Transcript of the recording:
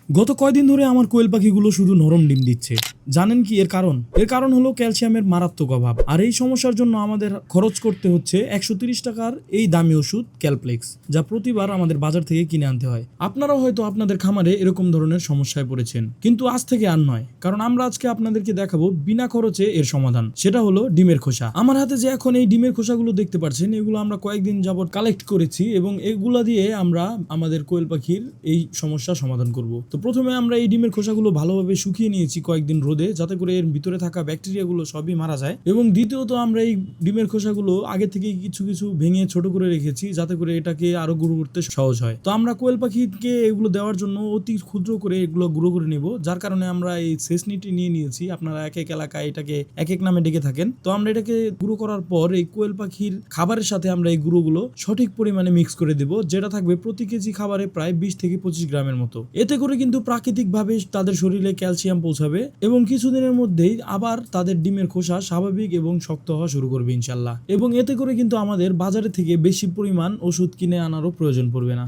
গত কয়দিন ধরে আমার কোয়েল পাখিগুলো শুধু নরম ডিম দিচ্ছে। জানেন কি এর কারণ? এর কারণ হলো ক্যালসিয়ামের মারাত্মক অভাব। আর এই সমস্যার জন্য আমাদের খরচ করতে হচ্ছে 130 টাকার এই দামি ওষুধ ক্যালপ্লেক্স, যা প্রতিবার আমাদের বাজার থেকে কিনে আনতে হয়। আপনারাও হয়তো আপনাদের খামারে এরকম ধরনের সমস্যায় পড়েছেন, কিন্তু আজ থেকে আর নয়, কারণ আমরা আজকে আপনাদেরকে দেখাবো বিনা খরচে এর সমাধান। সেটা হলো ডিমের খোসা। আমার হাতে যে এখন এই ডিমের খোসাগুলো দেখতে পাচ্ছেন, এগুলো আমরা কয়েকদিন যাবত কালেক্ট করেছি এবং এগুলা দিয়ে আমরা আমাদের কোয়েল পাখির এই সমস্যা সমাধান করব। তো প্রথমে আমরা এই ডিমের খোসাগুলো ভালোভাবে শুকিয়ে নিয়েছি কয়েকদিন রোদে, যাতে করে এর ভিতরে থাকা ব্যাকটেরিয়াগুলো সবই মারা যায়। এবং দ্বিতীয়ত আমরা এই ডিমের খোসাগুলো আগে থেকে কিছু কিছু ভেঙে ছোট করে রেখেছি, যাতে করে এটাকে আরো গুঁড়ো করতে সহজ হয়। তো আমরা কোয়েল পাখিকে এগুলো দেওয়ার জন্য অতি ক্ষুদ্র করে এগুলো গুঁড়ো করে নিব, যার কারণে আমরা এই সেসনিটি নিয়ে নিয়েছি। আপনারা এক এক এলাকায় এটাকে এক এক নামে ডেকে থাকেন। তো আমরা এটাকে গুঁড়ো করার পর এই কোয়েল পাখির খাবারের সাথে আমরা এই গুঁড়োগুলো সঠিক পরিমাণে মিক্স করে দেব, যেটা থাকবে প্রতি কেজি খাবারে প্রায় 20 থেকে 25 গ্রামের মতো। এতে করে কিন্তু প্রাকৃতিকভাবে তাদের শরীরে ক্যালসিয়াম পৌঁছাবে এবং কিছুদিনের মধ্যেই আবার তাদের ডিমের খোসা স্বাভাবিক এবং শক্ত হওয়া শুরু করবে ইনশাল্লাহ। এবং এতে করে কিন্তু আমাদের বাজারে থেকে বেশি পরিমাণ ওষুধ কিনে আনারও প্রয়োজন পড়বে না।